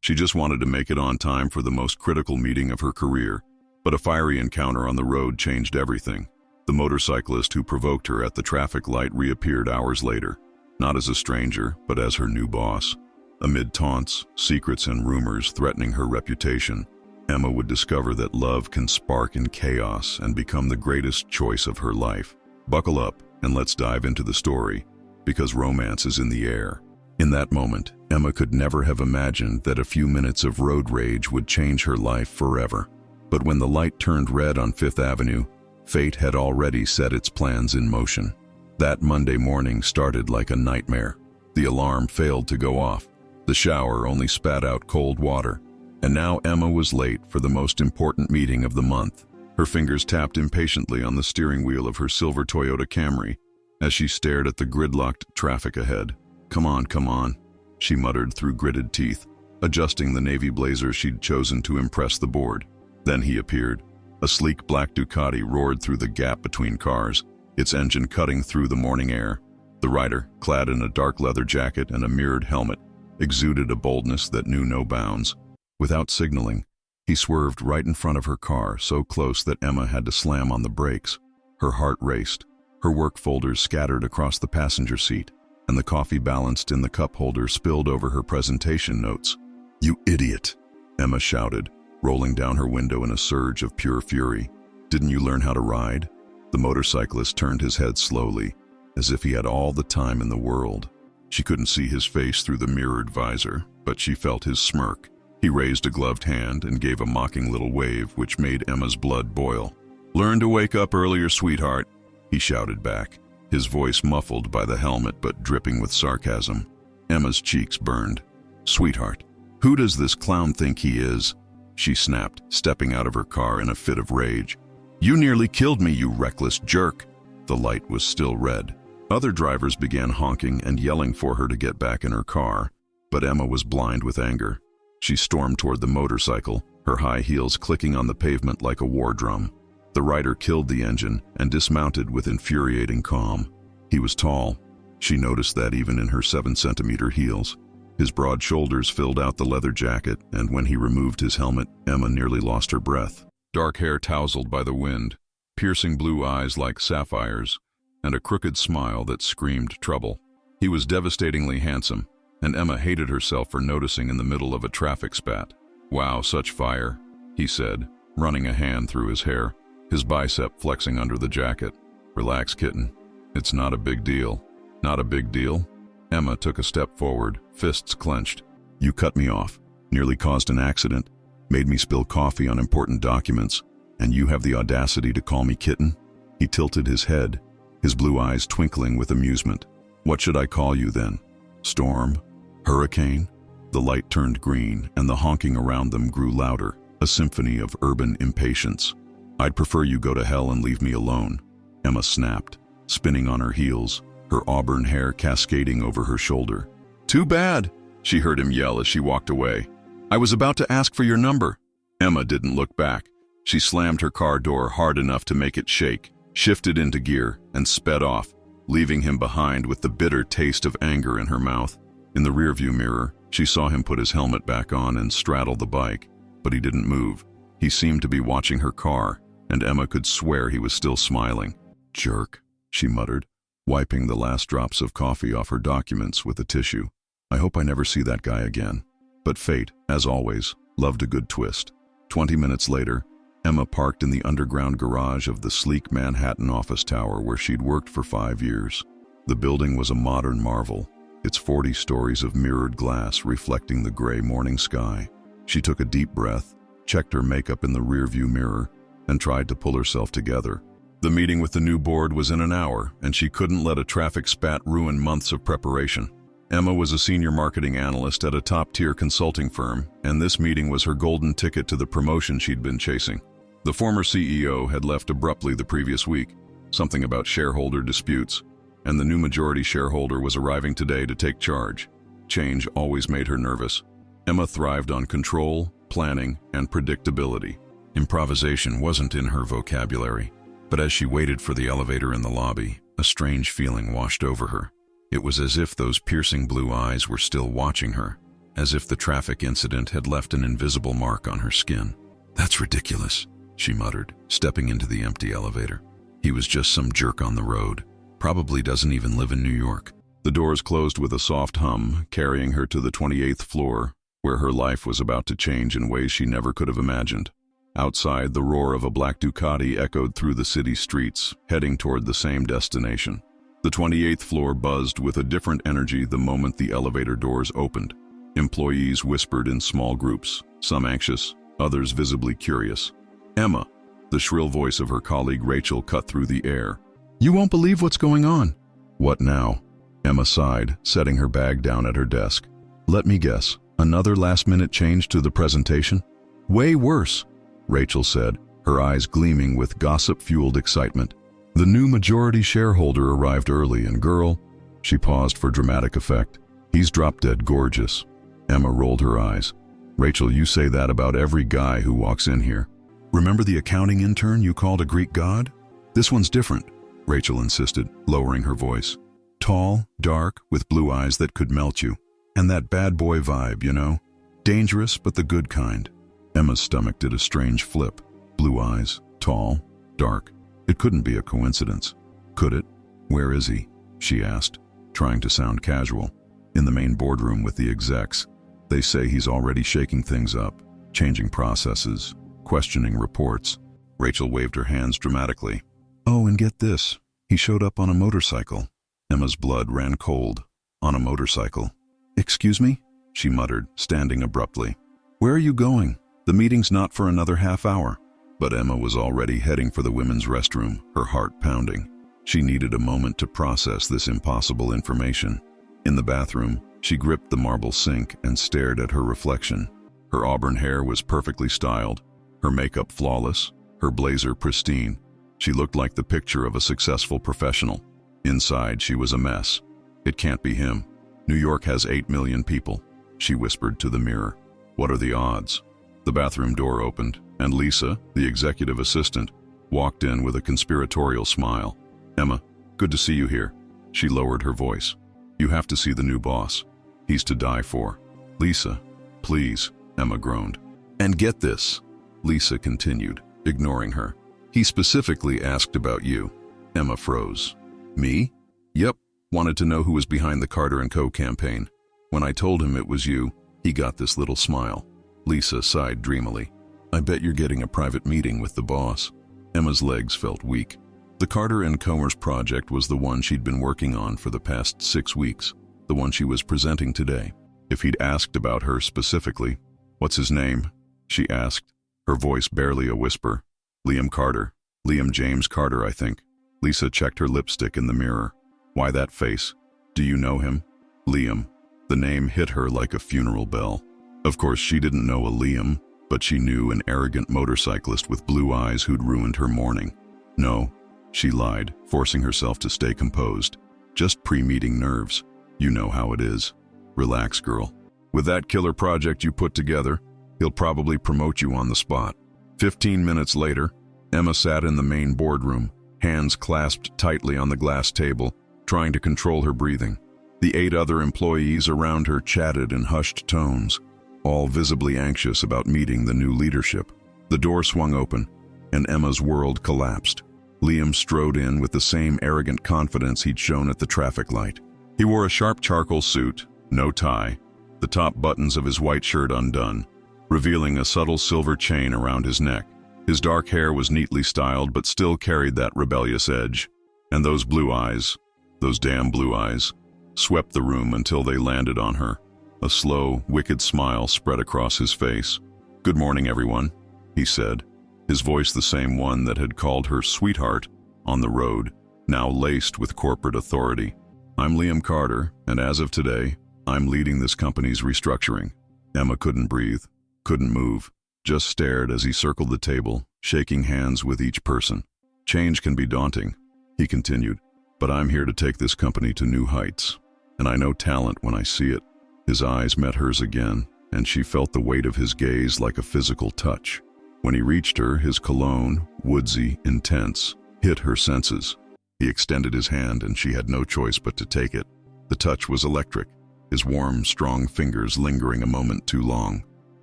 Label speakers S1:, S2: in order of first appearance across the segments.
S1: She just wanted to make it on time for the most critical meeting of her career, but a fiery encounter on the road changed everything. The motorcyclist who provoked her at the traffic light reappeared hours later, not as a stranger, but as her new boss. Amid taunts, secrets, and rumors threatening her reputation, Emma would discover that love can spark in chaos and become the greatest choice of her life. Buckle up and let's dive into the story, because romance is in the air. In that moment, Emma could never have imagined that a few minutes of road rage would change her life forever. But when the light turned red on Fifth Avenue, fate had already set its plans in motion. That Monday morning started like a nightmare. The alarm failed to go off. The shower only spat out cold water. And now Emma was late for the most important meeting of the month. Her fingers tapped impatiently on the steering wheel of her silver Toyota Camry as she stared at the gridlocked traffic ahead. Come on, she muttered through gritted teeth, adjusting the navy blazer she'd chosen to impress the board. Then he appeared. A sleek black Ducati roared through the gap between cars, its engine cutting through the morning air. The rider, clad in a dark leather jacket and a mirrored helmet, exuded a boldness that knew no bounds. Without signaling, he swerved right in front of her car, so close that Emma had to slam on the brakes. Her heart raced. Her work folders scattered across the passenger seat, and the coffee balanced in the cup holder spilled over her presentation notes. "You idiot!" Emma shouted, rolling down her window in a surge of pure fury. "Didn't you learn how to ride?" The motorcyclist turned his head slowly, as if he had all the time in the world. She couldn't see his face through the mirrored visor, but she felt his smirk. He raised a gloved hand and gave a mocking little wave which made Emma's blood boil. "Learn to wake up earlier, sweetheart," he shouted back, his voice muffled by the helmet but dripping with sarcasm. Emma's cheeks burned. "Sweetheart, who does this clown think he is?" she snapped, stepping out of her car in a fit of rage. "You nearly killed me, you reckless jerk." The light was still red. Other drivers began honking and yelling for her to get back in her car, but Emma was blind with anger. She stormed toward the motorcycle, her high heels clicking on the pavement like a war drum. The rider killed the engine and dismounted with infuriating calm. He was tall. She noticed that even in her 7-centimeter heels. His broad shoulders filled out the leather jacket, and when he removed his helmet, Emma nearly lost her breath. Dark hair tousled by the wind, piercing blue eyes like sapphires, and a crooked smile that screamed trouble. He was devastatingly handsome, and Emma hated herself for noticing in the middle of a traffic spat. "Wow, such fire," he said, running a hand through his hair, his bicep flexing under the jacket. "Relax, kitten. It's not a big deal." "Not a big deal?" Emma took a step forward, fists clenched. "You cut me off, nearly caused an accident, made me spill coffee on important documents, and you have the audacity to call me kitten?" He tilted his head, his blue eyes twinkling with amusement. "What should I call you then? Storm? Hurricane?" The light turned green, and the honking around them grew louder, a symphony of urban impatience. "I'd prefer you go to hell and leave me alone," Emma snapped, spinning on her heels, her auburn hair cascading over her shoulder. "Too bad," she heard him yell as she walked away. "I was about to ask for your number." Emma didn't look back. She slammed her car door hard enough to make it shake, shifted into gear, and sped off, leaving him behind with the bitter taste of anger in her mouth. In the rearview mirror, she saw him put his helmet back on and straddle the bike, but he didn't move. He seemed to be watching her car, and Emma could swear he was still smiling. "Jerk," she muttered, wiping the last drops of coffee off her documents with a tissue. "I hope I never see that guy again." But fate, as always, loved a good twist. 20 minutes later, Emma parked in the underground garage of the sleek Manhattan office tower where she'd worked for 5 years. The building was a modern marvel, its 40 stories of mirrored glass reflecting the gray morning sky. She took a deep breath, checked her makeup in the rearview mirror, and tried to pull herself together. The meeting with the new board was in an hour, and she couldn't let a traffic spat ruin months of preparation. Emma was a senior marketing analyst at a top-tier consulting firm, and this meeting was her golden ticket to the promotion she'd been chasing. The former CEO had left abruptly the previous week, something about shareholder disputes, and the new majority shareholder was arriving today to take charge. Change always made her nervous. Emma thrived on control, planning, and predictability. Improvisation wasn't in her vocabulary, but as she waited for the elevator in the lobby, a strange feeling washed over her. It was as if those piercing blue eyes were still watching her, as if the traffic incident had left an invisible mark on her skin. "That's ridiculous," she muttered, stepping into the empty elevator. "He was just some jerk on the road. Probably doesn't even live in New York." The doors closed with a soft hum, carrying her to the 28th floor, where her life was about to change in ways she never could have imagined. Outside, the roar of a black Ducati echoed through the city streets, heading toward the same destination. The 28th floor buzzed with a different energy the moment the elevator doors opened. Employees whispered in small groups, some anxious, others visibly curious. "Emma!" The shrill voice of her colleague Rachel cut through the air. "You won't believe what's going on." "What now?" Emma sighed, setting her bag down at her desk. "Let me guess, another last-minute change to the presentation?" "Way worse," Rachel said, her eyes gleaming with gossip-fueled excitement. "The new majority shareholder arrived early, and girl," she paused for dramatic effect, "he's drop-dead gorgeous." Emma rolled her eyes. "Rachel, you say that about every guy who walks in here. Remember the accounting intern you called a Greek god? This one's different," Rachel insisted, lowering her voice. "Tall, dark, with blue eyes that could melt you. And that bad boy vibe, you know? Dangerous, but the good kind." Emma's stomach did a strange flip. Blue eyes, tall, dark. It couldn't be a coincidence. Could it? "Where is he?" she asked, trying to sound casual. "In the main boardroom with the execs. They say he's already shaking things up, changing processes, questioning reports." Rachel waved her hands dramatically. "Oh, and get this. He showed up on a motorcycle." Emma's blood ran cold. "On a motorcycle?" "Excuse me?" she muttered, standing abruptly. "Where are you going? The meeting's not for another half hour." But Emma was already heading for the women's restroom, her heart pounding. She needed a moment to process this impossible information. In the bathroom, she gripped the marble sink and stared at her reflection. Her auburn hair was perfectly styled, her makeup flawless, her blazer pristine. She looked like the picture of a successful professional. Inside, she was a mess. "It can't be him. New York has 8 million people," she whispered to the mirror. "What are the odds?" The bathroom door opened, and Lisa, the executive assistant, walked in with a conspiratorial smile. "Emma, good to see you here." She lowered her voice. "You have to see the new boss. He's to die for." "Lisa, please," Emma groaned. "And get this," Lisa continued, ignoring her. "He specifically asked about you." Emma froze. "Me?" "Yep, wanted to know who was behind the Carter & Co. campaign. When I told him it was you, he got this little smile." Lisa sighed dreamily. "I bet you're getting a private meeting with the boss." Emma's legs felt weak. The Carter & Comer's project was the one she'd been working on for the past 6 weeks, the one she was presenting today. If he'd asked about her specifically, "What's his name?" she asked, her voice barely a whisper. "Liam Carter. Liam James Carter, I think." Lisa checked her lipstick in the mirror. "Why that face? Do you know him?" "Liam." The name hit her like a funeral bell. Of course, she didn't know a Liam, but she knew an arrogant motorcyclist with blue eyes who'd ruined her morning. "No," she lied, forcing herself to stay composed. "Just pre-meeting nerves. You know how it is. Relax, girl. With that killer project you put together, he'll probably promote you on the spot." 15 minutes later, Emma sat in the main boardroom, hands clasped tightly on the glass table, trying to control her breathing. The 8 other employees around her chatted in hushed tones, all visibly anxious about meeting the new leadership. The door swung open, and Emma's world collapsed. Liam strode in with the same arrogant confidence he'd shown at the traffic light. He wore a sharp charcoal suit, no tie, the top buttons of his white shirt undone, revealing a subtle silver chain around his neck. His dark hair was neatly styled but still carried that rebellious edge. And those blue eyes, those damn blue eyes, swept the room until they landed on her. A slow, wicked smile spread across his face. "Good morning, everyone," he said, his voice the same one that had called her sweetheart on the road, now laced with corporate authority. "I'm Liam Carter, and as of today, I'm leading this company's restructuring." Emma couldn't breathe, couldn't move, just stared as he circled the table, shaking hands with each person. "Change can be daunting," he continued, "but I'm here to take this company to new heights, and I know talent when I see it." His eyes met hers again, and she felt the weight of his gaze like a physical touch. When he reached her, his cologne, woodsy, intense, hit her senses. He extended his hand, and she had no choice but to take it. The touch was electric. his warm, strong fingers lingering a moment too long.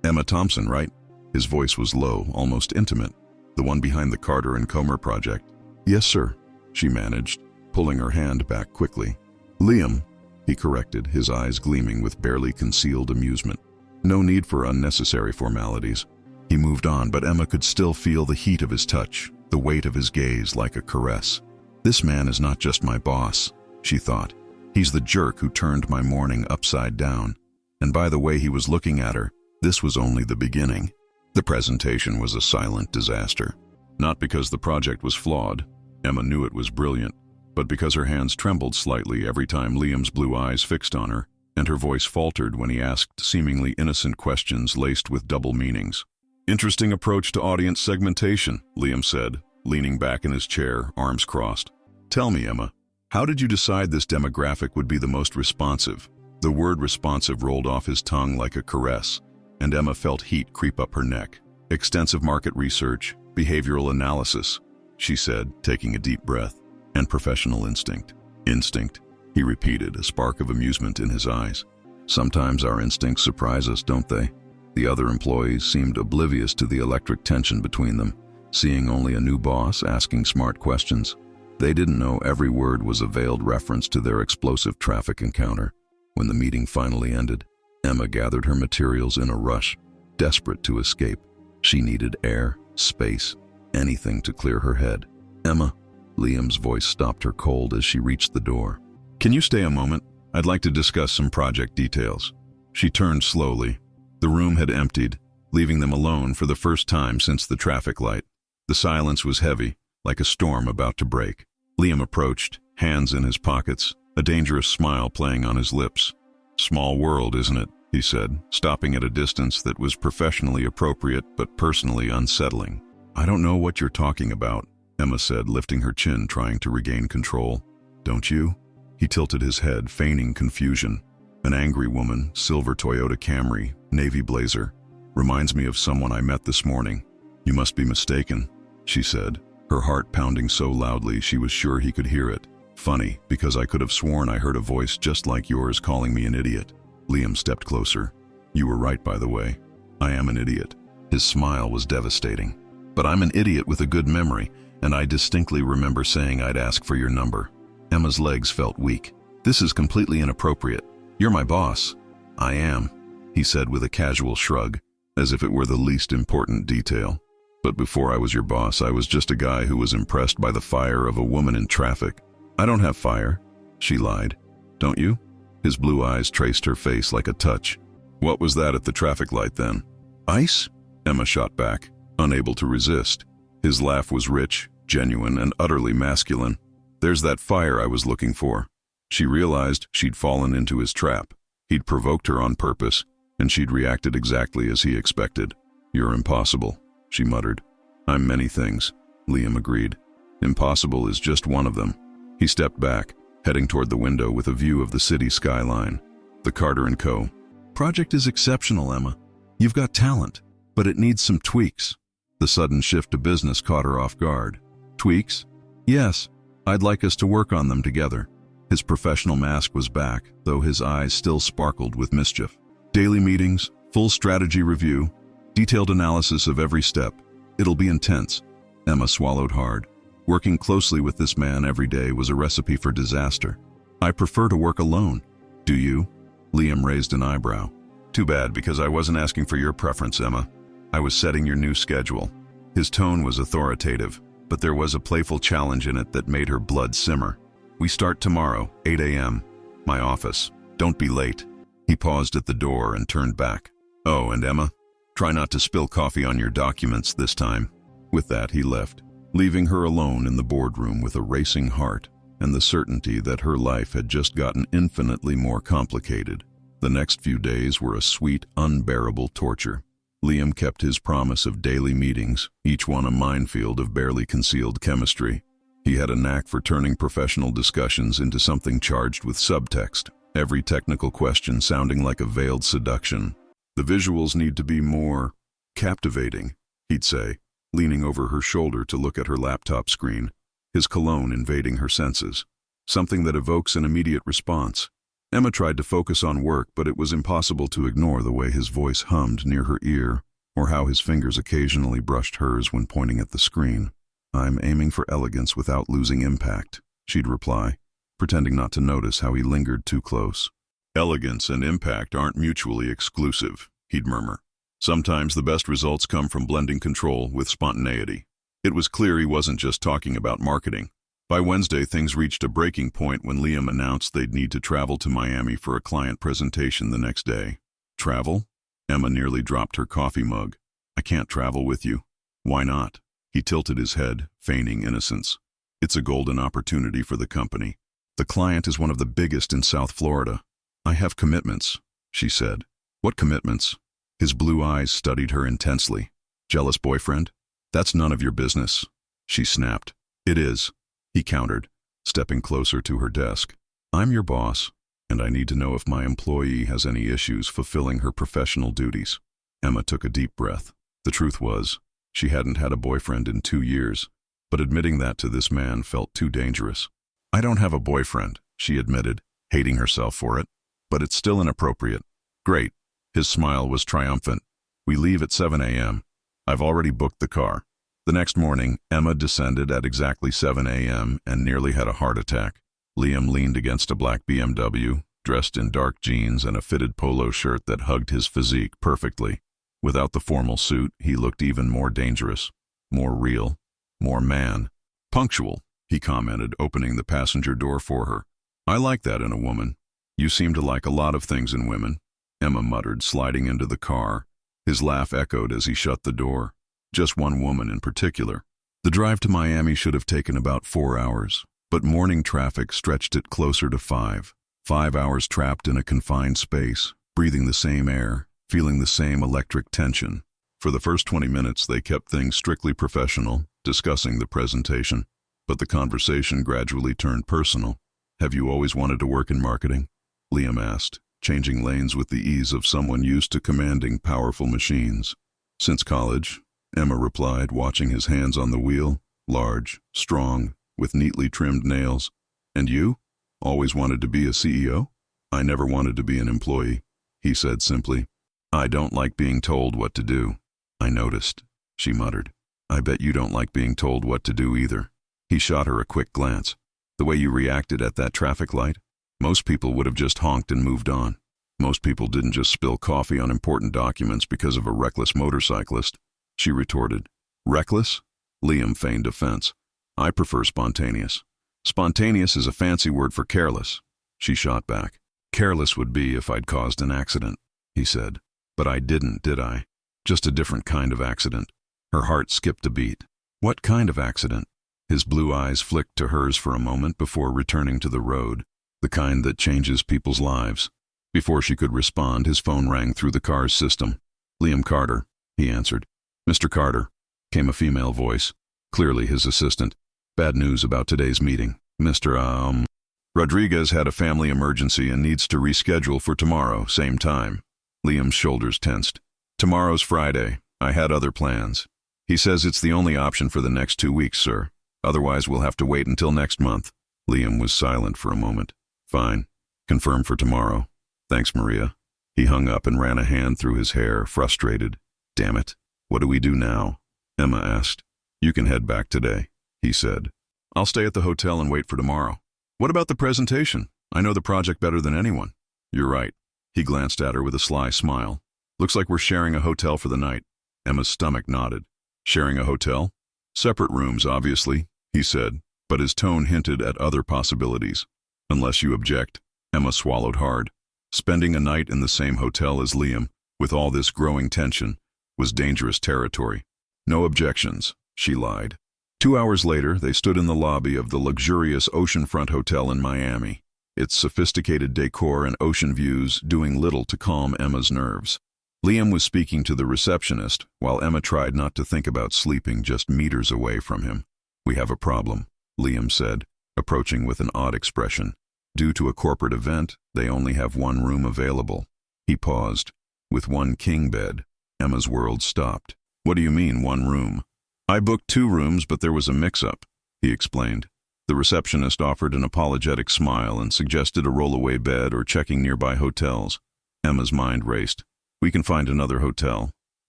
S1: "Emma Thompson, right?" His voice was low, almost intimate. "The one behind the Carter and Comer project?" "Yes, sir," she managed, pulling her hand back quickly. "Liam," he corrected, his eyes gleaming with barely concealed amusement. No need for unnecessary formalities. He moved on, but Emma could still feel the heat of his touch, the weight of his gaze like a caress. "This man is not just my boss," she thought. "He's the jerk who turned my morning upside down." And by the way he was looking at her, this was only the beginning. The presentation was a silent disaster. Not because the project was flawed, Emma knew it was brilliant, but because her hands trembled slightly every time Liam's blue eyes fixed on her, and her voice faltered when he asked seemingly innocent questions laced with double meanings. "Interesting approach to audience segmentation," Liam said, leaning back in his chair, arms crossed. "Tell me, Emma, how did you decide this demographic would be the most responsive?" The word responsive rolled off his tongue like a caress, and Emma felt heat creep up her neck. "Extensive market research, behavioral analysis," she said, taking a deep breath, "and professional instinct." "Instinct," he repeated, a spark of amusement in his eyes. "Sometimes our instincts surprise us, don't they?" The other employees seemed oblivious to the electric tension between them, seeing only a new boss asking smart questions. They didn't know every word was a veiled reference to their explosive traffic encounter. When the meeting finally ended, Emma gathered her materials in a rush, desperate to escape. She needed air, space, anything to clear her head. "Emma," Liam's voice stopped her cold as she reached the door. "Can you stay a moment? I'd like to discuss some project details." She turned slowly. The room had emptied, leaving them alone for the first time since the traffic light. The silence was heavy, like a storm about to break. Liam approached, hands in his pockets, a dangerous smile playing on his lips. "Small world, isn't it?" he said, stopping at a distance that was professionally appropriate but personally unsettling. "I don't know what you're talking about," Emma said, lifting her chin, trying to regain control. "Don't you?" He tilted his head, feigning confusion. "An angry woman, silver Toyota Camry, navy blazer. Reminds me of someone I met this morning." "You must be mistaken," she said, her heart pounding so loudly she was sure he could hear it. "Funny, because I could have sworn I heard a voice just like yours calling me an idiot." Liam stepped closer. "You were right, by the way. I am an idiot." His smile was devastating. "But I'm an idiot with a good memory, and I distinctly remember saying I'd ask for your number." Emma's legs felt weak. "This is completely inappropriate. You're my boss." "I am," he said with a casual shrug, as if it were the least important detail. "But before I was your boss, I was just a guy who was impressed by the fire of a woman in traffic." "I don't have fire," she lied. "Don't you?" His blue eyes traced her face like a touch. "What was that at the traffic light then?" "Ice?" Emma shot back, unable to resist. His laugh was rich, genuine, and utterly masculine. "There's that fire I was looking for." She realized she'd fallen into his trap. He'd provoked her on purpose, and she'd reacted exactly as he expected. "You're impossible," she muttered. "I'm many things," Liam agreed. "Impossible is just one of them." He stepped back, heading toward the window with a view of the city skyline. The Carter & Co. project is exceptional, Emma. You've got talent, but it needs some tweaks. The sudden shift to business caught her off guard. "Tweaks?" "Yes, I'd like us to work on them together." His professional mask was back, though his eyes still sparkled with mischief. "Daily meetings, full strategy review, detailed analysis of every step. It'll be intense." Emma swallowed hard. Working closely with this man every day was a recipe for disaster. "I prefer to work alone." "Do you?" Liam raised an eyebrow. "Too bad, because I wasn't asking for your preference, Emma. I was setting your new schedule." His tone was authoritative, but there was a playful challenge in it that made her blood simmer. "We start tomorrow, 8 a.m. My office. Don't be late." He paused at the door and turned back. "Oh, and Emma, try not to spill coffee on your documents this time." With that, he left, leaving her alone in the boardroom with a racing heart and the certainty that her life had just gotten infinitely more complicated. The next few days were a sweet, unbearable torture. Liam kept his promise of daily meetings, each one a minefield of barely concealed chemistry. He had a knack for turning professional discussions into something charged with subtext, every technical question sounding like a veiled seduction. "The visuals need to be more captivating," he'd say, leaning over her shoulder to look at her laptop screen, his cologne invading her senses. "Something that evokes an immediate response." Emma tried to focus on work, but it was impossible to ignore the way his voice hummed near her ear, or how his fingers occasionally brushed hers when pointing at the screen. "I'm aiming for elegance without losing impact," she'd reply, pretending not to notice how he lingered too close. "Elegance and impact aren't mutually exclusive," he'd murmur. "Sometimes the best results come from blending control with spontaneity." It was clear he wasn't just talking about marketing. By Wednesday, things reached a breaking point when Liam announced they'd need to travel to Miami for a client presentation the next day. "Travel?" Emma nearly dropped her coffee mug. "I can't travel with you." "Why not?" He tilted his head, feigning innocence. "It's a golden opportunity for the company. The client is one of the biggest in South Florida." "I have commitments," she said. "What commitments?" His blue eyes studied her intensely. "Jealous boyfriend? That's none of your business," she snapped. "It is," he countered, stepping closer to her desk. "I'm your boss, and I need to know if my employee has any issues fulfilling her professional duties." Emma took a deep breath. The truth was, she hadn't had a boyfriend in 2 years, but admitting that to this man felt too dangerous. "I don't have a boyfriend," she admitted, hating herself for it, "but it's still inappropriate." "Great." His smile was triumphant. "We leave at 7 a.m. I've already booked the car." The next morning, Emma descended at exactly 7 a.m. and nearly had a heart attack. Liam leaned against a black BMW, dressed in dark jeans and a fitted polo shirt that hugged his physique perfectly. Without the formal suit, he looked even more dangerous, more real, more man. "Punctual," he commented, opening the passenger door for her. "I like that in a woman." "You seem to like a lot of things in women," Emma muttered, sliding into the car. His laugh echoed as he shut the door. "Just one woman in particular." The drive to Miami should have taken about 4 hours, but morning traffic stretched it closer to 5. 5 hours trapped in a confined space, breathing the same air, feeling the same electric tension. For the first 20 minutes, they kept things strictly professional, discussing the presentation. But the conversation gradually turned personal. "Have you always wanted to work in marketing?" Liam asked, changing lanes with the ease of someone used to commanding powerful machines. "Since college," Emma replied, watching his hands on the wheel, large, strong, with neatly trimmed nails. "And you? Always wanted to be a CEO?" "I never wanted to be an employee," he said simply. "I don't like being told what to do." "I noticed," she muttered. "I bet you don't like being told what to do either." He shot her a quick glance. "The way you reacted at that traffic light? Most people would have just honked and moved on. Most people didn't just spill coffee on important documents because of a reckless motorcyclist," she retorted. "Reckless?" Liam feigned offense. "I prefer spontaneous." "Spontaneous is a fancy word for careless," she shot back. "Careless would be if I'd caused an accident," he said. "But I didn't, did I? Just a different kind of accident." Her heart skipped a beat. "What kind of accident?" His blue eyes flicked to hers for a moment before returning to the road. "The kind that changes people's lives." Before she could respond, his phone rang through the car's system. "Liam Carter," he answered. "Mr. Carter," came a female voice, clearly his assistant. "Bad news about today's meeting. Mr. Rodriguez had a family emergency and needs to reschedule for tomorrow, same time." Liam's shoulders tensed. "Tomorrow's Friday. I had other plans. He says it's the only option for the next 2 weeks, sir. Otherwise, we'll have to wait until next month." Liam was silent for a moment. "Fine. Confirm for tomorrow. Thanks, Maria." He hung up and ran a hand through his hair, frustrated. "Damn it. What do we do now?" Emma asked. "You can head back today," he said. "I'll stay at the hotel and wait for tomorrow." "What about the presentation? I know the project better than anyone." "You're right." He glanced at her with a sly smile. "Looks like we're sharing a hotel for the night." Emma's stomach nodded. "Sharing a hotel?" "Separate rooms, obviously," he said, but his tone hinted at other possibilities. "Unless you object." Emma swallowed hard. Spending a night in the same hotel as Liam, with all this growing tension, was dangerous territory. "No objections," she lied. 2 hours later, they stood in the lobby of the luxurious oceanfront hotel in Miami, its sophisticated decor and ocean views doing little to calm Emma's nerves. Liam was speaking to the receptionist, while Emma tried not to think about sleeping just meters away from him. "We have a problem," Liam said, approaching with an odd expression. "Due to a corporate event, they only have one room available." He paused. "With one king bed." Emma's world stopped. "What do you mean, one room?" "I booked 2 rooms, but there was a mix-up," he explained. The receptionist offered an apologetic smile and suggested a roll-away bed or checking nearby hotels. Emma's mind raced. "We can find another hotel."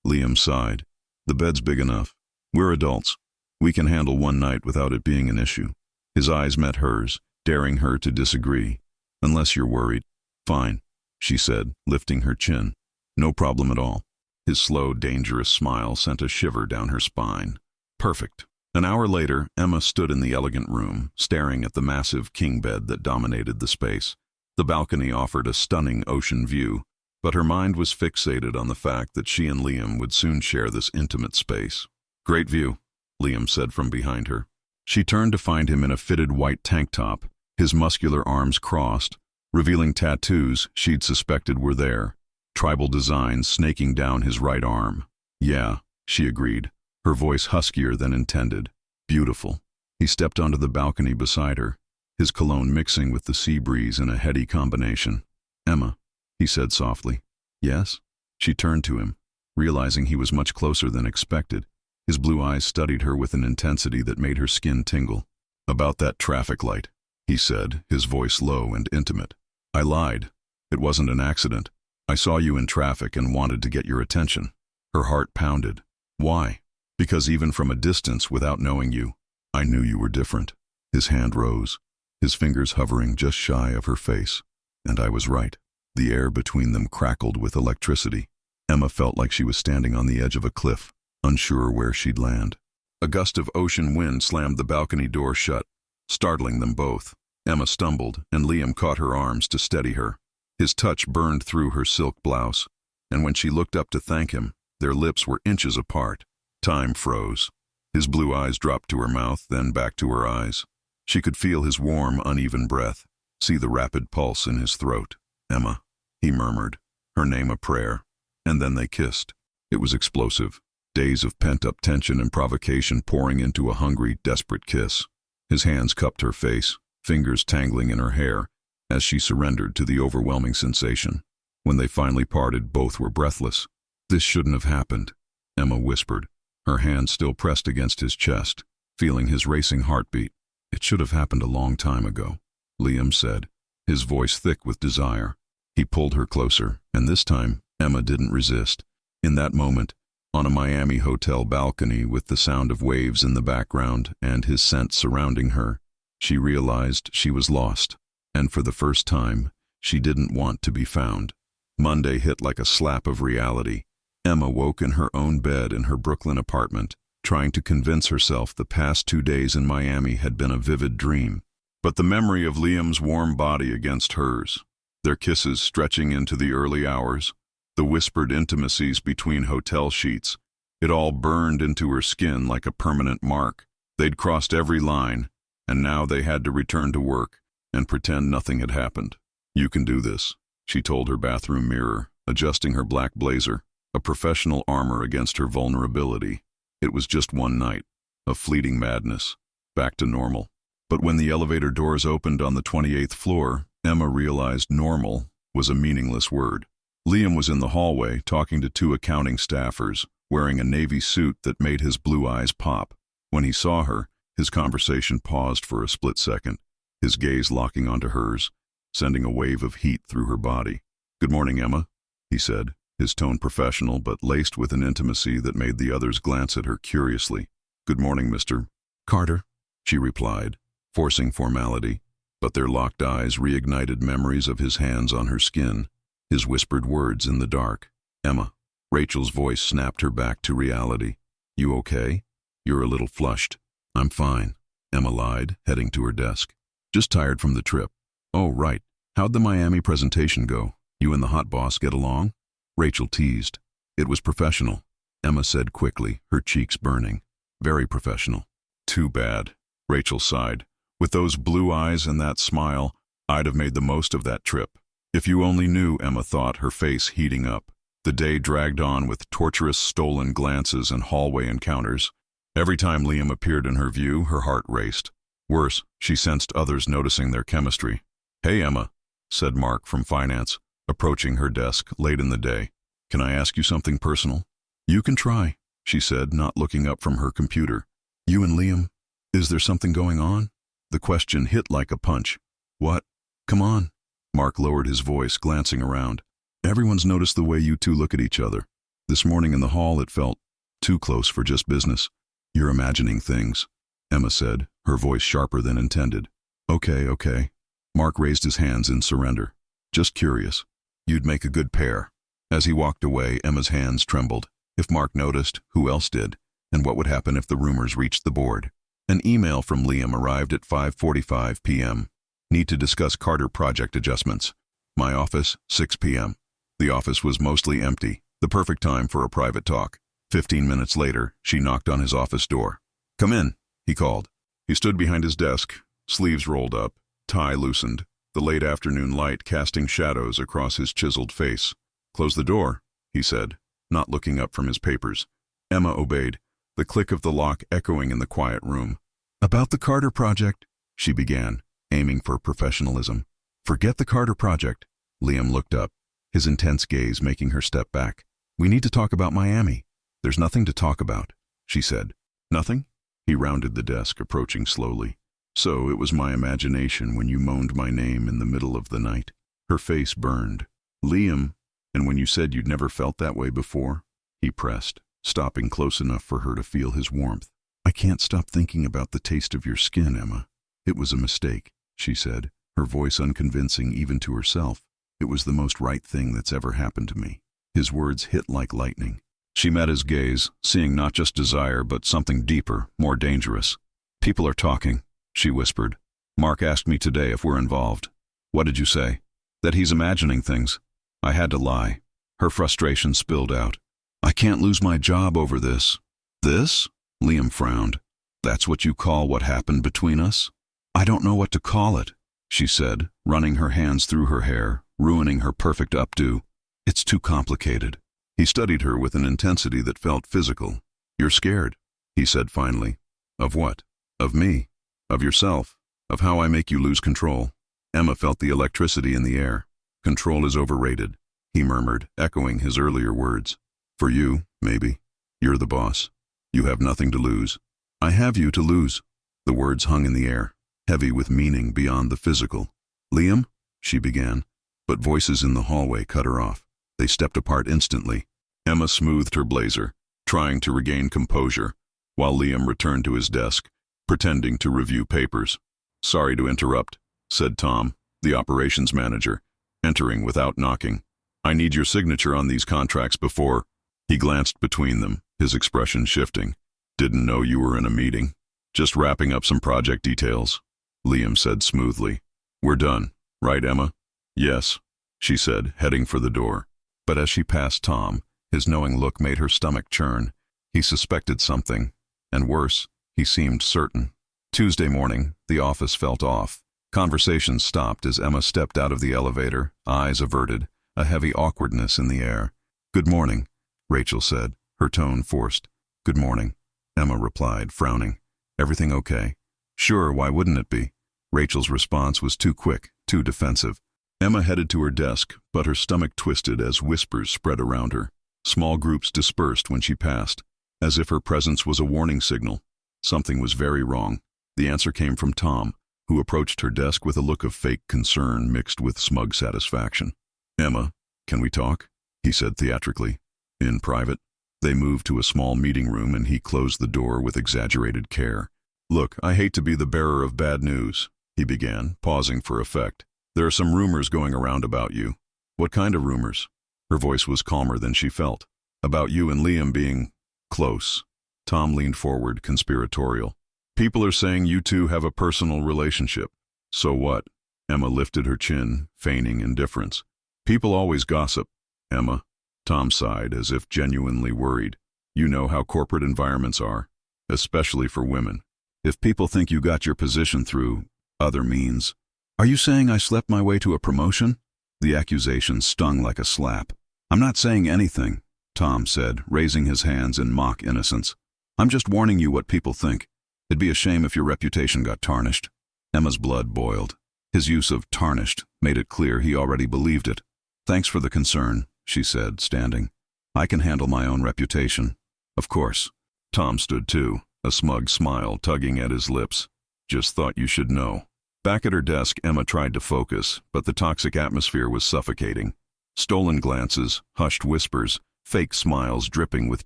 S1: Liam sighed. "The bed's big enough. We're adults. We can handle one night without it being an issue." His eyes met hers, daring her to disagree. "Unless you're worried." "Fine," she said, lifting her chin. "No problem at all." His slow, dangerous smile sent a shiver down her spine. "Perfect." An hour later, Emma stood in the elegant room, staring at the massive king bed that dominated the space. The balcony offered a stunning ocean view, but her mind was fixated on the fact that she and Liam would soon share this intimate space. "Great view," Liam said from behind her. She turned to find him in a fitted white tank top, his muscular arms crossed, revealing tattoos she'd suspected were there, tribal designs snaking down his right arm. "Yeah," she agreed, her voice huskier than intended. "Beautiful." He stepped onto the balcony beside her, his cologne mixing with the sea breeze in a heady combination. "Emma," he said softly. "Yes?" She turned to him, realizing he was much closer than expected. His blue eyes studied her with an intensity that made her skin tingle. "About that traffic light," he said, his voice low and intimate. "I lied. It wasn't an accident. I saw you in traffic and wanted to get your attention." Her heart pounded. "Why?" "Because even from a distance, without knowing you, I knew you were different." His hand rose, his fingers hovering just shy of her face. "And I was right." The air between them crackled with electricity. Emma felt like she was standing on the edge of a cliff, unsure where she'd land. A gust of ocean wind slammed the balcony door shut, startling them both. Emma stumbled, and Liam caught her arms to steady her. His touch burned through her silk blouse, and when she looked up to thank him, their lips were inches apart. Time froze. His blue eyes dropped to her mouth, then back to her eyes. She could feel his warm, uneven breath, see the rapid pulse in his throat. "Emma," he murmured, her name a prayer, and then they kissed. It was explosive, days of pent-up tension and provocation pouring into a hungry, desperate kiss. His hands cupped her face, fingers tangling in her hair, as she surrendered to the overwhelming sensation. When they finally parted, both were breathless. "This shouldn't have happened," Emma whispered, her hand still pressed against his chest, feeling his racing heartbeat. "It should have happened a long time ago," Liam said, his voice thick with desire. He pulled her closer, and this time, Emma didn't resist. In that moment, on a Miami hotel balcony with the sound of waves in the background and his scent surrounding her, she realized she was lost, and for the first time, she didn't want to be found. Monday hit like a slap of reality. Emma woke in her own bed in her Brooklyn apartment, trying to convince herself the past 2 days in Miami had been a vivid dream. But the memory of Liam's warm body against hers, their kisses stretching into the early hours, the whispered intimacies between hotel sheets, it all burned into her skin like a permanent mark. They'd crossed every line, and now they had to return to work and pretend nothing had happened. "You can do this," she told her bathroom mirror, adjusting her black blazer, a professional armor against her vulnerability. It was just one night, a fleeting madness, back to normal. But when the elevator doors opened on the 28th floor, Emma realized normal was a meaningless word. Liam was in the hallway talking to 2 accounting staffers, wearing a navy suit that made his blue eyes pop. When he saw her, his conversation paused for a split second, his gaze locking onto hers, sending a wave of heat through her body. "Good morning, Emma," he said, his tone professional but laced with an intimacy that made the others glance at her curiously. "Good morning, Mr. Carter," she replied, forcing formality, but their locked eyes reignited memories of his hands on her skin, his whispered words in the dark. "Emma." Rachel's voice snapped her back to reality. "You okay? You're a little flushed." "I'm fine," Emma lied, heading to her desk. "Just tired from the trip." "Oh, right. How'd the Miami presentation go? You and the hot boss get along?" Rachel teased. "It was professional," Emma said quickly, her cheeks burning. "Very professional." "Too bad," Rachel sighed. "With those blue eyes and that smile, I'd have made the most of that trip." "If you only knew," Emma thought, her face heating up. The day dragged on with torturous stolen glances and hallway encounters. Every time Liam appeared in her view, her heart raced. Worse, she sensed others noticing their chemistry. "Hey, Emma," said Mark from finance, approaching her desk late in the day. "Can I ask you something personal?" "You can try," she said, not looking up from her computer. "You and Liam, is there something going on?" The question hit like a punch. What? Come on. Mark lowered his voice, glancing around. Everyone's noticed the way you two look at each other. This morning in the hall it felt too close for just business. You're imagining things, Emma said, her voice sharper than intended. Okay. Mark raised his hands in surrender. Just curious. You'd make a good pair. As he walked away, Emma's hands trembled. If Mark noticed, who else did? And what would happen if the rumors reached the board? An email from Liam arrived at 5:45 p.m. Need to discuss Carter project adjustments. My office, 6 p.m. The office was mostly empty, the perfect time for a private talk. 15 minutes later, she knocked on his office door. Come in, he called. He stood behind his desk, sleeves rolled up, tie loosened, the late afternoon light casting shadows across his chiseled face. Close the door, he said, not looking up from his papers. Emma obeyed, the click of the lock echoing in the quiet room. About the Carter project, she began, aiming for professionalism. Forget the Carter project. Liam looked up, his intense gaze making her step back. We need to talk about Miami. There's nothing to talk about, she said. Nothing? He rounded the desk, approaching slowly. So it was my imagination when you moaned my name in the middle of the night. Her face burned. Liam, and when you said you'd never felt that way before? He pressed, stopping close enough for her to feel his warmth. I can't stop thinking about the taste of your skin, Emma. It was a mistake, she said, her voice unconvincing even to herself. It was the most right thing that's ever happened to me. His words hit like lightning. She met his gaze, seeing not just desire but something deeper, more dangerous. People are talking, she whispered. Mark asked me today if we're involved. What did you say? That he's imagining things. I had to lie. Her frustration spilled out. I can't lose my job over this. This? Liam frowned. That's what you call what happened between us? I don't know what to call it, she said, running her hands through her hair, ruining her perfect updo. It's too complicated. He studied her with an intensity that felt physical. You're scared, he said finally. Of what? Of me. Of yourself. Of how I make you lose control. Emma felt the electricity in the air. Control is overrated, he murmured, echoing his earlier words. For you, maybe. You're the boss. You have nothing to lose. I have you to lose. The words hung in the air, heavy with meaning beyond the physical. Liam? She began, but voices in the hallway cut her off. They stepped apart instantly. Emma smoothed her blazer, trying to regain composure, while Liam returned to his desk, pretending to review papers. Sorry to interrupt, said Tom, the operations manager, entering without knocking. I need your signature on these contracts before. He glanced between them, his expression shifting. Didn't know you were in a meeting. Just wrapping up some project details, Liam said smoothly. We're done, right, Emma? Yes, she said, heading for the door. But as she passed Tom, his knowing look made her stomach churn. He suspected something, and worse, he seemed certain. Tuesday morning, the office felt off. Conversations stopped as Emma stepped out of the elevator, eyes averted, a heavy awkwardness in the air. Good morning, Rachel said, her tone forced. Good morning, Emma replied, frowning. Everything okay? Sure, why wouldn't it be? Rachel's response was too quick, too defensive. Emma headed to her desk, but her stomach twisted as whispers spread around her. Small groups dispersed when she passed, as if her presence was a warning signal. Something was very wrong. The answer came from Tom, who approached her desk with a look of fake concern mixed with smug satisfaction. Emma, can we talk? He said theatrically. In private. They moved to a small meeting room and he closed the door with exaggerated care. Look, I hate to be the bearer of bad news, he began, pausing for effect. There are some rumors going around about you. What kind of rumors? Her voice was calmer than she felt. About you and Liam being close. Tom leaned forward, conspiratorial. People are saying you two have a personal relationship. So what? Emma lifted her chin, feigning indifference. People always gossip, Emma. Tom sighed, as if genuinely worried. You know how corporate environments are, especially for women. If people think you got your position through other means. Are you saying I slept my way to a promotion? The accusation stung like a slap. I'm not saying anything, Tom said, raising his hands in mock innocence. I'm just warning you what people think. It'd be a shame if your reputation got tarnished. Emma's blood boiled. His use of tarnished made it clear he already believed it. Thanks for the concern, she said, standing. I can handle my own reputation. Of course. Tom stood too, a smug smile tugging at his lips. Just thought you should know. Back at her desk, Emma tried to focus, but the toxic atmosphere was suffocating. Stolen glances, hushed whispers, fake smiles dripping with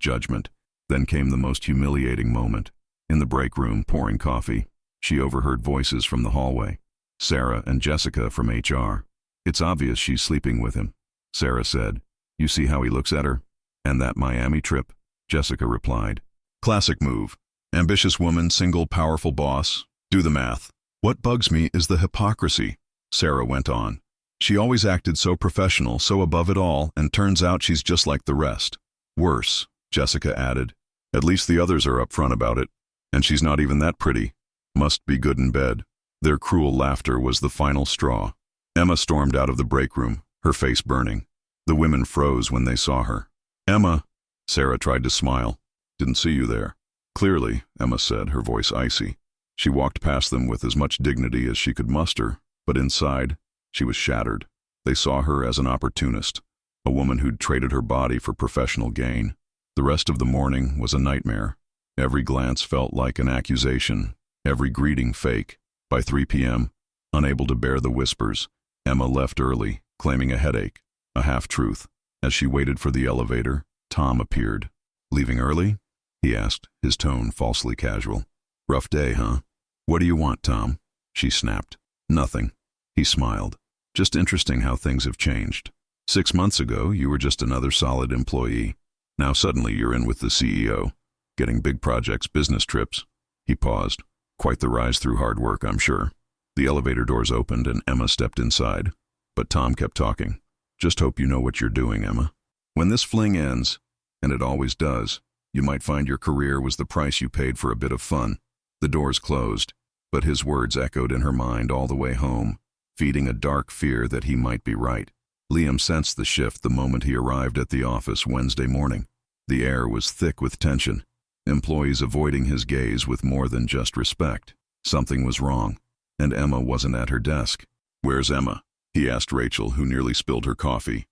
S1: judgment. Then came the most humiliating moment. In the break room, pouring coffee, she overheard voices from the hallway. Sarah and Jessica from HR. "It's obvious she's sleeping with him," Sarah said. "You see how he looks at her? And that Miami trip?" Jessica replied. "Classic move. Ambitious woman, single, powerful boss. Do the math. What bugs me is the hypocrisy," Sarah went on. "She always acted so professional, so above it all, and turns out she's just like the rest. Worse," Jessica added. "At least the others are upfront about it. And she's not even that pretty. Must be good in bed." Their cruel laughter was the final straw. Emma stormed out of the break room, her face burning. The women froze when they saw her. "Emma," Sarah tried to smile. "Didn't see you there." "Clearly," Emma said, her voice icy. She walked past them with as much dignity as she could muster, but inside, she was shattered. They saw her as an opportunist, a woman who'd traded her body for professional gain. The rest of the morning was a nightmare. Every glance felt like an accusation, every greeting fake. By 3 p.m., unable to bear the whispers, Emma left early, claiming a headache, a half-truth. As she waited for the elevator, Tom appeared. "Leaving early?" he asked, his tone falsely casual. "Rough day, huh?" "What do you want, Tom?" she snapped. "Nothing." He smiled. "Just interesting how things have changed. 6 months ago, you were just another solid employee. Now suddenly you're in with the CEO, getting big projects, business trips." He paused. "Quite the rise through hard work, I'm sure." The elevator doors opened and Emma stepped inside. But Tom kept talking. "Just hope you know what you're doing, Emma. When this fling ends, and it always does, you might find your career was the price you paid for a bit of fun." The doors closed, but his words echoed in her mind all the way home, feeding a dark fear that he might be right. Liam sensed the shift the moment he arrived at the office Wednesday morning. The air was thick with tension, employees avoiding his gaze with more than just respect. Something was wrong, and Emma wasn't at her desk. "Where's Emma?" he asked Rachel, who nearly spilled her coffee.